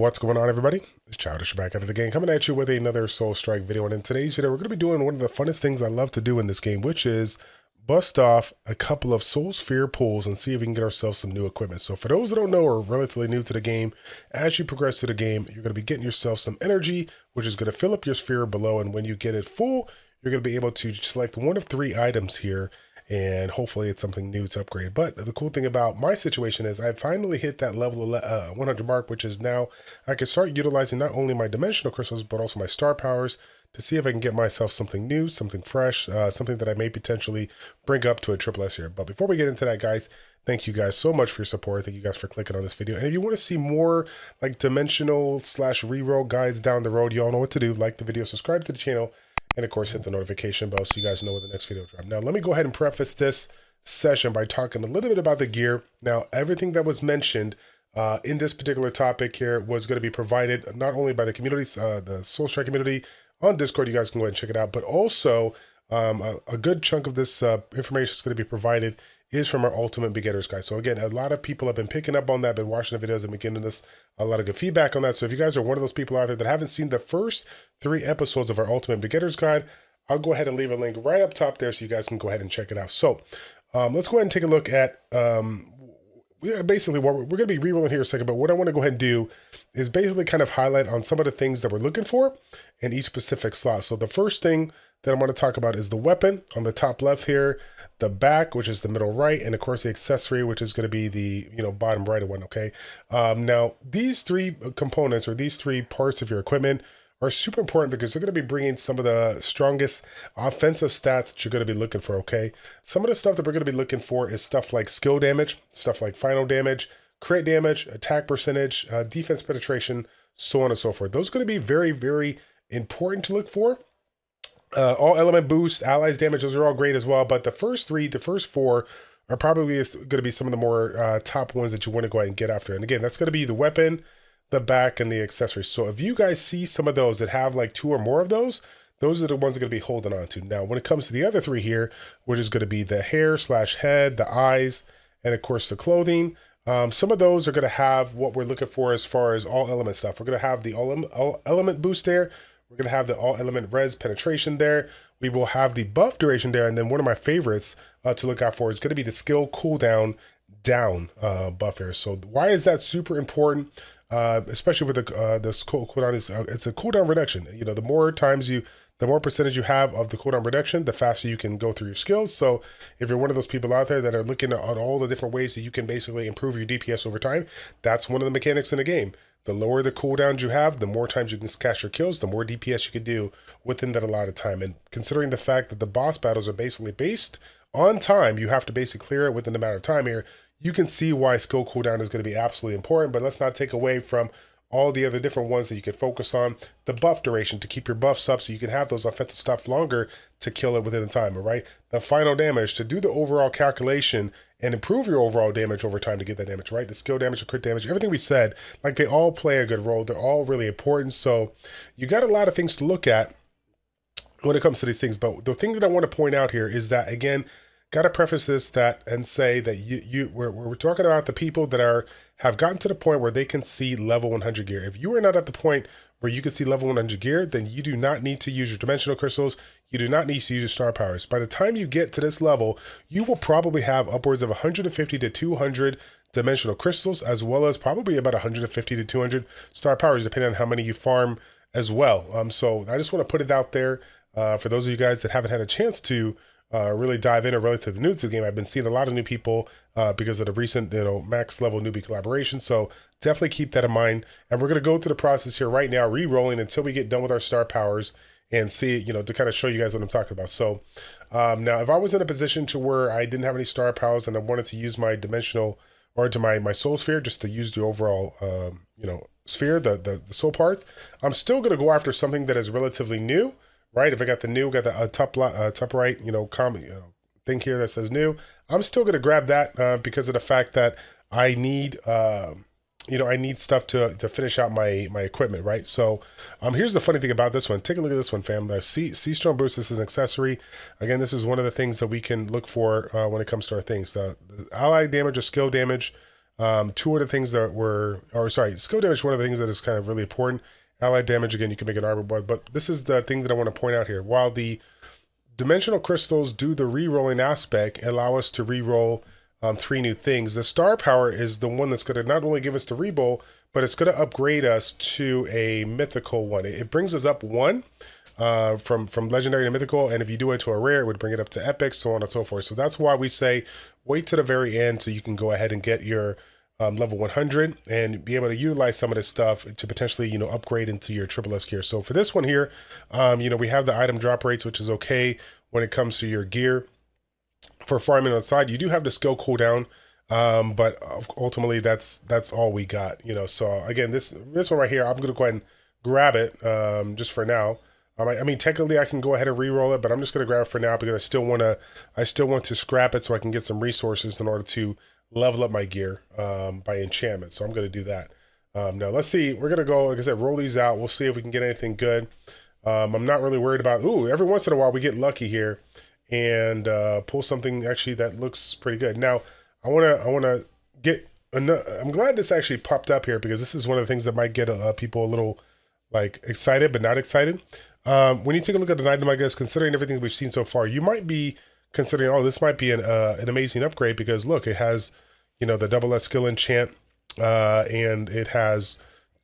What's going on, everybody? It's Childish back out of the game, coming at you with another Soul Strike video. And in today's video, we're going to be doing one of the funnest things I love to do in this game, which is bust off a couple of Soul Sphere pulls and see if we can get ourselves some new equipment. So for those that don't know or are relatively new to the game, as you progress through the game, you're going to be getting yourself some energy, which is going to fill up your sphere below. And when you get it full, you're going to be able to select one of three items here, and hopefully it's something new to upgrade. But the cool thing about my situation is I finally hit that level 100 mark, which is now I can start utilizing not only my dimensional crystals, but also my star powers to see if I can get myself something new, something fresh, something that I may potentially bring up to a triple S here. But before we get into that, guys, thank you guys so much for your support. Thank you guys for clicking on this video. And if you want to see more like dimensional / reroll guides down the road, you all know what to do. Like the video, subscribe to the channel, and of course hit the notification bell so you guys know when the next video drops. Now let me go ahead and preface this session by talking a little bit about the gear. Now everything that was mentioned in this particular topic here was going to be provided not only by the community, the Soul Strike community on Discord. You guys can go ahead and check it out, but also a good chunk of this information is going to be provided is from our Ultimate Beginners guide. So again, a lot of people have been picking up on that, been watching the videos and been giving us a lot of good feedback on that. So if you guys are one of those people out there that haven't seen the first 3 episodes of our Ultimate Beginners guide, I'll go ahead and leave a link right up top there so you guys can go ahead and check it out. So let's go ahead and take a look at basically what we're going to be re-rolling here in a second, but what I want to go ahead and do is basically kind of highlight on some of the things that we're looking for in each specific slot. So the first thing that I want to talk about is the weapon on the top left here, the back, which is the middle right, and of course the accessory, which is going to be the bottom right one. Okay, now these 3 components or these 3 parts of your equipment are super important because they're going to be bringing some of the strongest offensive stats that you're going to be looking for. Okay, some of the stuff that we're going to be looking for is stuff like skill damage, stuff like final damage, crit damage, attack percentage, defense penetration, so on and so forth. Those are going to be very, very important to look for. All element boost, allies damage, those are all great as well. But the first 4 are probably going to be some of the more top ones that you want to go ahead and get after. And again, that's going to be the weapon, the back, and the accessories. So if you guys see some of those that have like 2 or more of those are the ones that are going to be holding on to. Now, when it comes to the other 3 here, which is going to be the hair / head, the eyes, and of course the clothing, some of those are going to have what we're looking for as far as all element stuff. We're going to have the all element boost there. We're going to have the all element res penetration there. We will have the buff duration there. And then one of my favorites to look out for is going to be the skill cooldown down buff here. So why is that super important? Especially with the skill cooldown is it's a cooldown reduction. The more percentage you have of the cooldown reduction, the faster you can go through your skills. So if you're one of those people out there that are looking at all the different ways that you can basically improve your DPS over time, that's one of the mechanics in the game. The lower the cooldowns you have, the more times you can cast your kills, the more DPS you can do within that allotted time. And considering the fact that the boss battles are basically based on time, you have to basically clear it within a matter of time here. You can see why skill cooldown is going to be absolutely important, but let's not take away from all the other different ones that you can focus on. The buff duration to keep your buffs up so you can have those offensive stuff longer to kill it within the time, all right? The final damage to do the overall calculation and improve your overall damage over time to get that damage, right? The skill damage, the crit damage, everything we said, like they all play a good role. They're all really important. So you got a lot of things to look at when it comes to these things. But the thing that I want to point out here is that, again, got to preface this and say that we're talking about the people that have gotten to the point where they can see level 100 gear. If you are not at the point where you can see level 100 gear, then you do not need to use your dimensional crystals. You do not need to use your star powers. By the time you get to this level, you will probably have upwards of 150 to 200 dimensional crystals, as well as probably about 150 to 200 star powers, depending on how many you farm as well. So I just want to put it out there for those of you guys that haven't had a chance to really dive in or relatively new to the game. I've been seeing a lot of new people because of the recent, max level newbie collaboration. So definitely keep that in mind. And we're going to go through the process here right now, re-rolling until we get done with our star powers and see, to kind of show you guys what I'm talking about. So now if I was in a position to where I didn't have any star powers and I wanted to use my dimensional or to my soul sphere, just to use the overall, sphere, the soul parts, I'm still going to go after something that is relatively new. Right, if I got the top right, thing here that says new, I'm still going to grab that because of the fact that I need, I need stuff to finish out my equipment, right? So, here's the funny thing about this one. Take a look at this one, fam. The C-Storm Boost, this is an accessory. Again, this is one of the things that we can look for when it comes to our things. The ally damage or skill damage Two of the things that skill damage, one of the things that is kind of really important. Allied damage, again, you can make an armor board, but this is the thing that I want to point out here. While the dimensional crystals do the re-rolling aspect, allow us to re-roll 3 new things, the star power is the one that's going to not only give us the re-roll, but it's going to upgrade us to a mythical one. It brings us up 1 from legendary to mythical, and if you do it to a rare, it would bring it up to epic, so on and so forth. So that's why we say wait to the very end so you can go ahead and get your level 100 and be able to utilize some of this stuff to potentially, you know, upgrade into your triple S gear. So for this one here, you know, we have the item drop rates, which is okay when it comes to your gear. For farming on the side, you do have the skill cooldown, but ultimately that's all we got, you know. So again, this one right here, I'm gonna go ahead and grab it just for now. I mean, technically I can go ahead and re-roll it, but I'm just gonna grab it for now because I still want to scrap it so I can get some resources in order to level up my gear by enchantment. So I'm going to do that. Now let's see, we're going to go, like I said, roll these out. We'll see if we can get anything good. I'm not really worried about, every once in a while we get lucky here and pull something actually that looks pretty good. Now I want to get, I'm glad this actually popped up here because this is one of the things that might get people a little like excited, but not excited. When you take a look at an item like this, considering everything we've seen so far, you might be considering, oh, this might be an amazing upgrade because look, it has, you know, the double S skill enchant, and it has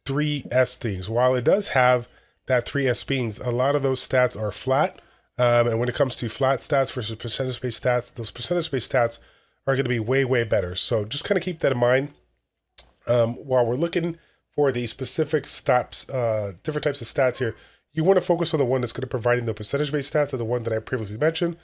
3 S things. While it does have that 3 S beings, a lot of those stats are flat. And when it comes to flat stats versus percentage-based stats, those percentage-based stats are going to be way, way better. So just kind of keep that in mind. While we're looking for the specific stats, different types of stats here, you want to focus on the one that's going to provide the percentage-based stats, or the one that I previously mentioned.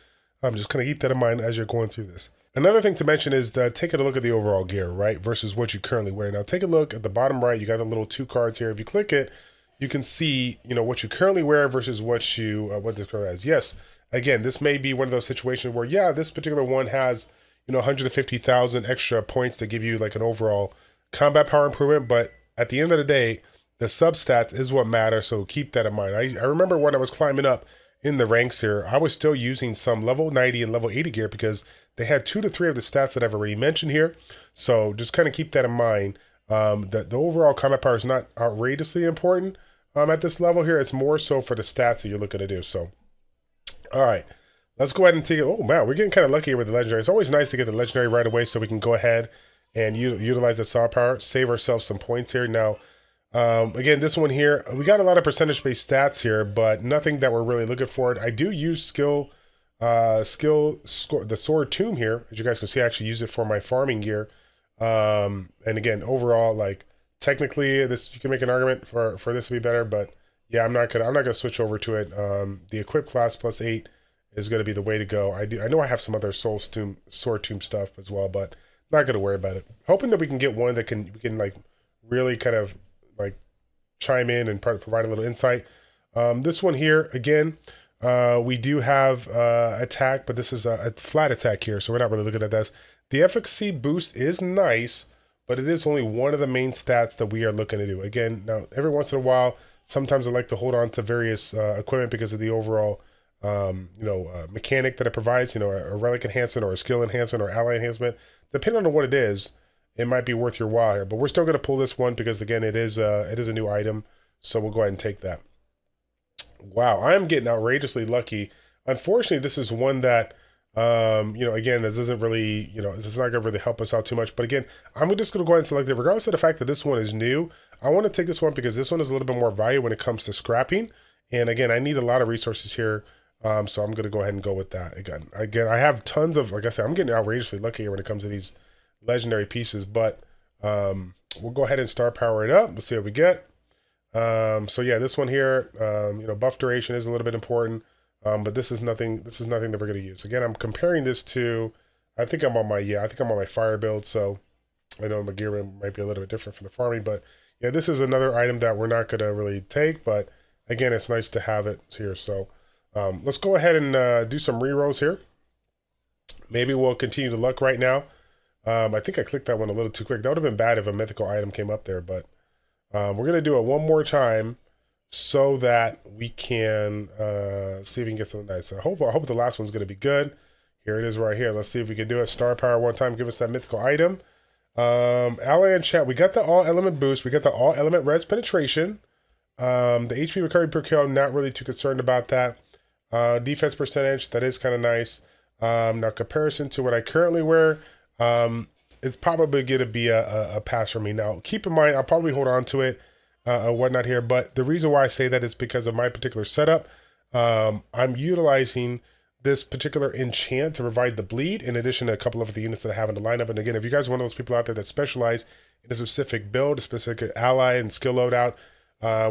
Just kind of keep that in mind as you're going through this. Another thing to mention is taking a look at the overall gear, right, versus what you currently wear. Now, take a look at the bottom right. You got the little 2 cards here. If you click it, you can see, you know, what you currently wear versus what this currently has. Yes, again, this may be one of those situations where, yeah, this particular one has, you know, 150,000 extra points to give you like an overall combat power improvement. But at the end of the day, the substats is what matters. So keep that in mind. I remember when I was climbing up in the ranks here, I was still using some level 90 and level 80 gear because they had 2 to 3 of the stats that I've already mentioned here. So just kind of keep that in mind. That the overall combat power is not outrageously important at this level here. It's more so for the stats that you're looking to do. So, all right, let's go ahead and take it. Oh man, we're getting kind of lucky here with the legendary. It's always nice to get the legendary right away so we can go ahead and utilize the saw power, save ourselves some points here. Now, again, this one here, we got a lot of percentage-based stats here, but nothing that we're really looking for. I do use the sword tomb here, as you guys can see. I actually use it for my farming gear. And again, overall, like technically, this you can make an argument for this to be better, but yeah, I'm not gonna switch over to it. The equip class +8 is gonna be the way to go. I know I have some other sword tomb stuff as well, but not gonna worry about it. Hoping that we can get one that we can like really kind of like chime in and provide a little insight. This one here, again, we do have attack, but this is a flat attack here, so we're not really looking at this. The efficacy boost is nice, but it is only one of the main stats that we are looking to do. Again, now every once in a while, sometimes I like to hold on to various equipment because of the overall mechanic that it provides, you know, a relic enhancement or a skill enhancement or ally enhancement. Depending on what it is, it might be worth your while here. But we're still going to pull this one because, again, it is a new item. So we'll go ahead and take that. Wow, I am getting outrageously lucky. Unfortunately, this is one that, again, this isn't really, this is not going to really help us out too much. But again, I'm just going to go ahead and select it. Regardless of the fact that this one is new, I want to take this one because this one is a little bit more value when it comes to scrapping. And again, I need a lot of resources here. So I'm going to go ahead and go with that. Again, I have tons of, like I said, I'm getting outrageously lucky here when it comes to these legendary pieces. But we'll go ahead and star power it up. Let's see what we get. So yeah, this one here, buff duration is a little bit important. But this is nothing that we're going to use. Again, I'm comparing this to, I think I'm on my fire build. So I know my gear might be a little bit different from the farming, but yeah, this is another item that we're not going to really take, but again, it's nice to have it here. So let's go ahead and do some rerolls here. Maybe we'll continue to luck right now. I think I clicked that one a little too quick. That would have been bad if a mythical item came up there, but we're going to do it one more time so that we can see if we can get something nice. I hope the last one's going to be good. Here it is right here. Let's see if we can do it. Star power one time, give us that mythical item. Ally and chat, we got the all element boost, we got the all element res penetration. The HP recovery per kill, not really too concerned about that. Defense percentage, that is kind of nice. Now comparison to what I currently wear, it's probably going to be a pass for me. Now keep in mind, I'll probably hold on to it or whatnot here, but the reason why I say that is because of my particular setup. I'm utilizing this particular enchant to provide the bleed in addition to a couple of the units that I have in the lineup. And again, if you guys are one of those people out there that specialize in a specific build, a specific ally and skill loadout,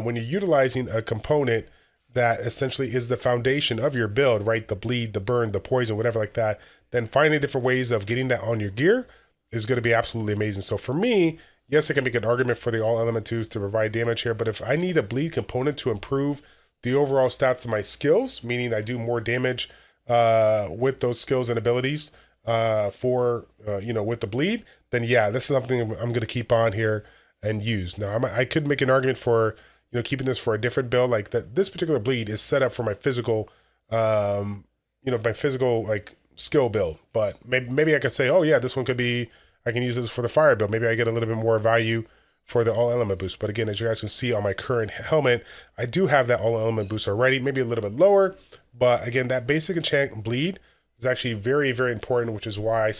when you're utilizing a component that essentially is the foundation of your build, right? The bleed, the burn, the poison, whatever like that, then finding different ways of getting that on your gear is going to be absolutely amazing. So for me, yes, I can make an argument for the all element 2s to provide damage here, but if I need a bleed component to improve the overall stats of my skills, meaning I do more damage with those skills and abilities with the bleed, then yeah, this is something I'm going to keep on here and use. Now I could make an argument for keeping this for a different build, like that this particular bleed is set up for my physical my physical like skill build, but maybe I could say, oh yeah, this one could be, I can use this for the fire build. Maybe I get a little bit more value for the all element boost. But again, as you guys can see on my current helmet, I do have that all element boost already, maybe a little bit lower, but again, that basic enchant bleed is actually very, very important, which is why I'll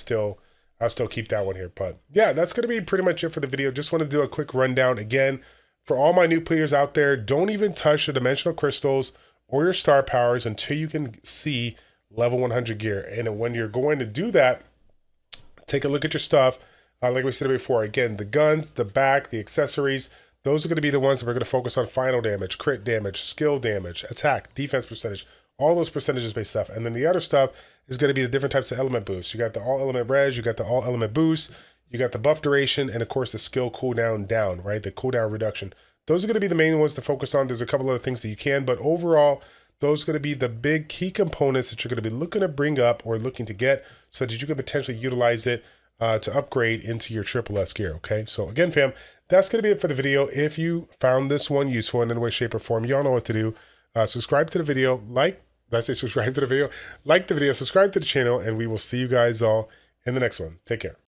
still keep that one here. But yeah, that's going to be pretty much it for the video. Just want to do a quick rundown again for all my new players out there. Don't even touch the dimensional crystals or your star powers until you can see level 100 gear. And when you're going to do that, take a look at your stuff. Like we said before, again, the guns, the back, the accessories, those are going to be the ones that we're going to focus on: final damage, crit damage, skill damage, attack, defense percentage, all those percentages based stuff. And then the other stuff is going to be the different types of element boosts. You got the all element res, you got the all element boost, you got the buff duration, and of course the skill cooldown down, right? The cooldown reduction. Those are going to be the main ones to focus on. There's a couple other things that you can, but overall, those are going to be the big key components that you're going to be looking to bring up or looking to get so that you can potentially utilize it to upgrade into your triple S gear. Okay, so again, fam, that's going to be it for the video. If you found this one useful in any way, shape, or form, y'all know what to do. Subscribe to the video, like the video, subscribe to the video, subscribe to the channel, and we will see you guys all in the next one. Take care.